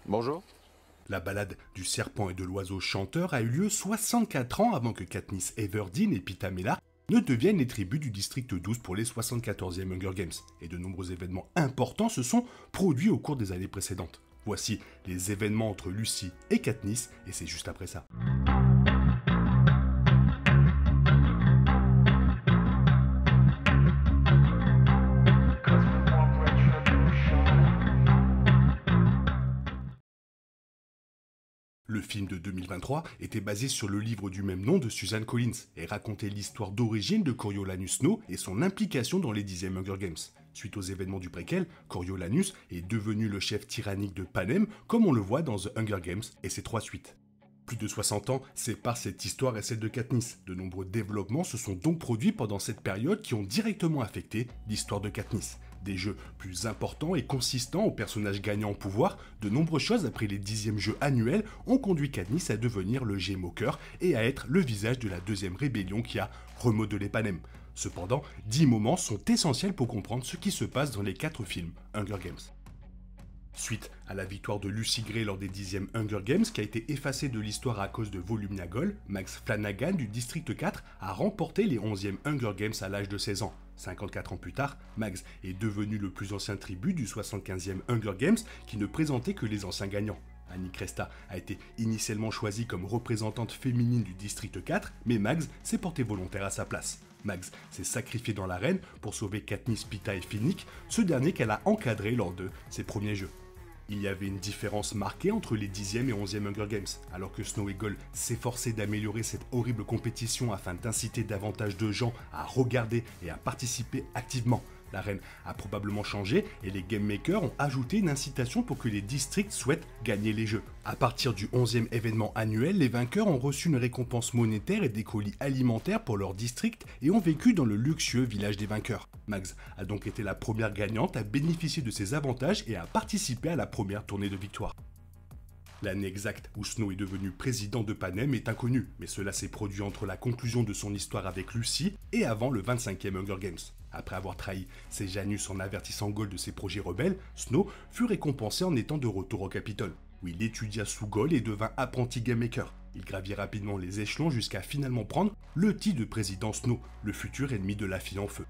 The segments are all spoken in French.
Bonjour. La balade du serpent et de l'oiseau chanteur a eu lieu 64 ans avant que Katniss Everdeen et Peeta Mellark ne deviennent les tribus du district 12 pour les 74e Hunger Games, et de nombreux événements importants se sont produits au cours des années précédentes. Voici les événements entre Lucy et Katniss, et c'est juste après ça. Le film de 2023 était basé sur le livre du même nom de Suzanne Collins et racontait l'histoire d'origine de Coriolanus Snow et son implication dans les 10e Hunger Games. Suite aux événements du préquel, Coriolanus est devenu le chef tyrannique de Panem, comme on le voit dans The Hunger Games et ses 3 suites. Plus de 60 ans séparent cette histoire et celle de Katniss. De nombreux développements se sont donc produits pendant cette période qui ont directement affecté l'histoire de Katniss. Des jeux plus importants et consistants aux personnages gagnants en pouvoir, de nombreuses choses après les 10e jeux annuels ont conduit Katniss à devenir le G-Mocker et à être le visage de la deuxième rébellion qui a remodelé Panem. Cependant, 10 moments sont essentiels pour comprendre ce qui se passe dans les 4 films Hunger Games. Suite à la victoire de Lucy Gray lors des 10e Hunger Games qui a été effacée de l'histoire à cause de Volumnia Gold, Max Flanagan du District 4 a remporté les 11e Hunger Games à l'âge de 16 ans. 54 ans plus tard, Max est devenu le plus ancien tribut du 75e Hunger Games qui ne présentait que les anciens gagnants. Annie Cresta a été initialement choisie comme représentante féminine du District 4, mais Max s'est porté volontaire à sa place. Max s'est sacrifié dans l'arène pour sauver Katniss, Peeta et Finnick, ce dernier qu'elle a encadré lors de ses premiers jeux. Il y avait une différence marquée entre les 10e et 11e Hunger Games, alors que Snow et Gold s'efforçaient d'améliorer cette horrible compétition afin d'inciter davantage de gens à regarder et à participer activement. L'arène a probablement changé et les Game Makers ont ajouté une incitation pour que les districts souhaitent gagner les jeux. À partir du 11e événement annuel, les vainqueurs ont reçu une récompense monétaire et des colis alimentaires pour leur district et ont vécu dans le luxueux village des vainqueurs. Max a donc été la première gagnante à bénéficier de ces avantages et à participer à la première tournée de victoire. L'année exacte où Snow est devenu président de Panem est inconnue, mais cela s'est produit entre la conclusion de son histoire avec Lucy et avant le 25e Hunger Games. Après avoir trahi Sejanus en avertissant Gold de ses projets rebelles, Snow fut récompensé en étant de retour au Capitole, où il étudia sous Gold et devint apprenti Game Maker. Il gravit rapidement les échelons jusqu'à finalement prendre le titre de président Snow, le futur ennemi de la fille en feu.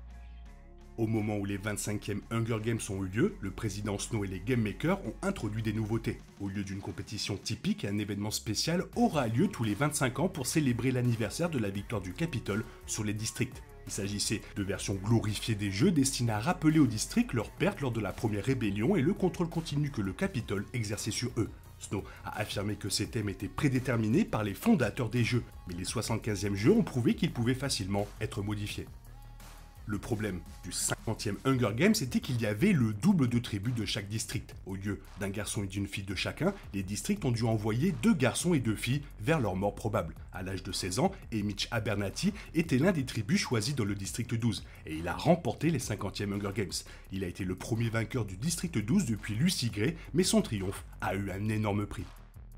Au moment où les 25e Hunger Games ont eu lieu, le président Snow et les Game Makers ont introduit des nouveautés. Au lieu d'une compétition typique, un événement spécial aura lieu tous les 25 ans pour célébrer l'anniversaire de la victoire du Capitole sur les districts. Il s'agissait de versions glorifiées des jeux destinées à rappeler aux districts leur perte lors de la première rébellion et le contrôle continu que le Capitole exerçait sur eux. Snow a affirmé que ces thèmes étaient prédéterminés par les fondateurs des jeux, mais les 75e jeux ont prouvé qu'ils pouvaient facilement être modifiés. Le problème du 50e Hunger Games était qu'il y avait le double de tribus de chaque district. Au lieu d'un garçon et d'une fille de chacun, les districts ont dû envoyer 2 garçons et 2 filles vers leur mort probable. À l'âge de 16 ans, Mitch Abernathy était l'un des tribus choisis dans le district 12, et il a remporté les 50e Hunger Games. Il a été le premier vainqueur du district 12 depuis Lucy Gray, mais son triomphe a eu un énorme prix.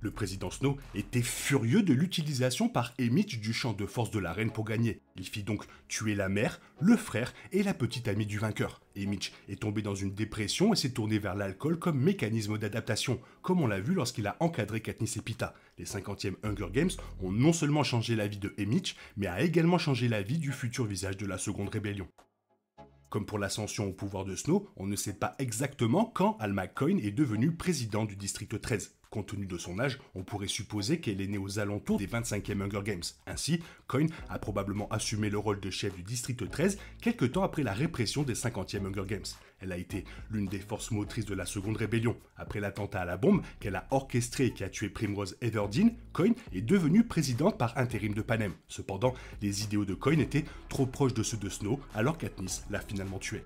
Le président Snow était furieux de l'utilisation par Mitch du champ de force de la reine pour gagner. Il fit donc tuer la mère, le frère et la petite amie du vainqueur. Mitch est tombé dans une dépression et s'est tourné vers l'alcool comme mécanisme d'adaptation, comme on l'a vu lorsqu'il a encadré Katniss et Peeta. Les 50e Hunger Games ont non seulement changé la vie de Mitch, mais a également changé la vie du futur visage de la seconde rébellion. Comme pour l'ascension au pouvoir de Snow, on ne sait pas exactement quand Alma Coin est devenue président du district 13. Compte tenu de son âge, on pourrait supposer qu'elle est née aux alentours des 25e Hunger Games. Ainsi, Coin a probablement assumé le rôle de chef du district 13 quelque temps après la répression des 50e Hunger Games. Elle a été l'une des forces motrices de la seconde rébellion. Après l'attentat à la bombe qu'elle a orchestré et qui a tué Primrose Everdeen, Coin est devenue présidente par intérim de Panem. Cependant, les idéaux de Coin étaient trop proches de ceux de Snow, alors Katniss l'a finalement tué.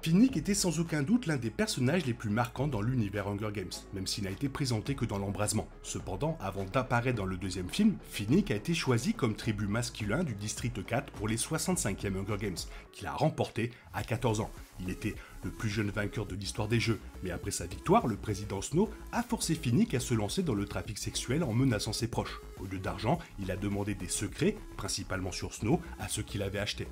Finnick était sans aucun doute l'un des personnages les plus marquants dans l'univers Hunger Games, même s'il n'a été présenté que dans l'embrasement. Cependant, avant d'apparaître dans le deuxième film, Finnick a été choisi comme tribut masculin du District 4 pour les 65e Hunger Games, qu'il a remporté à 14 ans. Il était le plus jeune vainqueur de l'histoire des jeux, mais après sa victoire, le président Snow a forcé Finnick à se lancer dans le trafic sexuel en menaçant ses proches. Au lieu d'argent, il a demandé des secrets, principalement sur Snow, à ceux qui l'avaient acheté.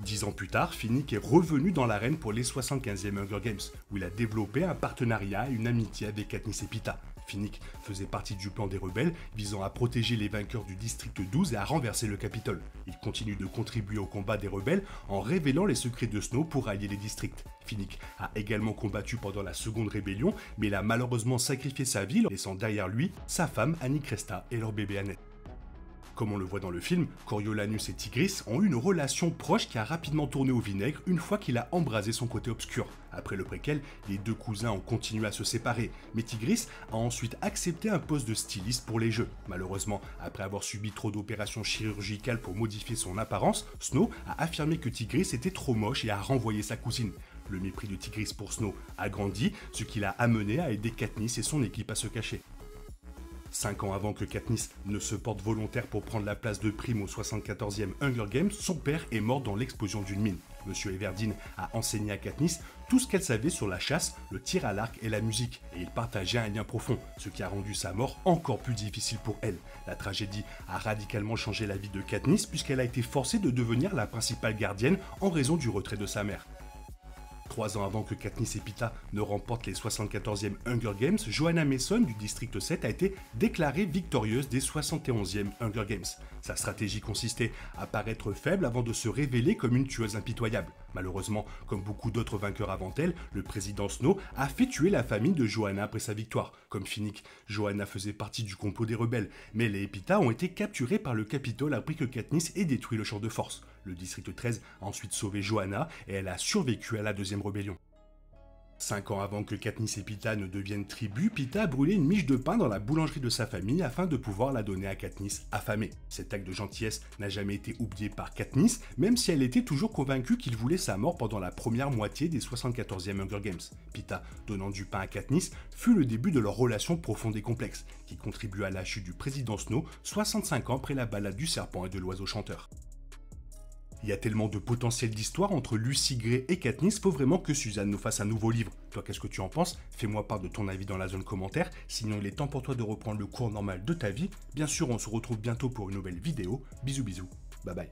10 ans plus tard, Finnick est revenu dans l'arène pour les 75e Hunger Games, où il a développé un partenariat et une amitié avec Katniss et Peeta. Finnick faisait partie du plan des rebelles, visant à protéger les vainqueurs du district 12 et à renverser le Capitole. Il continue de contribuer au combat des rebelles en révélant les secrets de Snow pour allier les districts. Finnick a également combattu pendant la seconde rébellion, mais il a malheureusement sacrifié sa vie, laissant derrière lui sa femme Annie Cresta et leur bébé Annette. Comme on le voit dans le film, Coriolanus et Tigris ont eu une relation proche qui a rapidement tourné au vinaigre une fois qu'il a embrasé son côté obscur. Après le préquel, les deux cousins ont continué à se séparer, mais Tigris a ensuite accepté un poste de styliste pour les jeux. Malheureusement, après avoir subi trop d'opérations chirurgicales pour modifier son apparence, Snow a affirmé que Tigris était trop moche et a renvoyé sa cousine. Le mépris de Tigris pour Snow a grandi, ce qui l'a amené à aider Katniss et son équipe à se cacher. 5 ans avant que Katniss ne se porte volontaire pour prendre la place de Prime au 74e Hunger Games, son père est mort dans l'explosion d'une mine. Monsieur Everdeen a enseigné à Katniss tout ce qu'elle savait sur la chasse, le tir à l'arc et la musique, et ils partageaient un lien profond, ce qui a rendu sa mort encore plus difficile pour elle. La tragédie a radicalement changé la vie de Katniss puisqu'elle a été forcée de devenir la principale gardienne en raison du retrait de sa mère. 3 ans avant que Katniss et Peeta ne remportent les 74e Hunger Games, Johanna Mason du district 7 a été déclarée victorieuse des 71e Hunger Games. Sa stratégie consistait à paraître faible avant de se révéler comme une tueuse impitoyable. Malheureusement, comme beaucoup d'autres vainqueurs avant elle, le président Snow a fait tuer la famille de Johanna après sa victoire. Comme Finnick, Johanna faisait partie du complot des rebelles, mais les Peeta ont été capturés par le Capitole après que Katniss ait détruit le champ de force. Le district 13 a ensuite sauvé Johanna et elle a survécu à la deuxième rébellion. 5 ans avant que Katniss et Peeta ne deviennent tribus, Peeta a brûlé une miche de pain dans la boulangerie de sa famille afin de pouvoir la donner à Katniss affamée. Cet acte de gentillesse n'a jamais été oublié par Katniss, même si elle était toujours convaincue qu'il voulait sa mort pendant la première moitié des 74e Hunger Games. Peeta, donnant du pain à Katniss, fut le début de leur relation profonde et complexe, qui contribua à la chute du président Snow 65 ans après la balade du serpent et de l'oiseau chanteur. Il y a tellement de potentiel d'histoire entre Lucy Gray et Katniss, faut vraiment que Suzanne nous fasse un nouveau livre. Toi, qu'est-ce que tu en penses? Fais-moi part de ton avis dans la zone commentaire. Sinon, il est temps pour toi de reprendre le cours normal de ta vie. Bien sûr, on se retrouve bientôt pour une nouvelle vidéo. Bisous, bisous. Bye bye.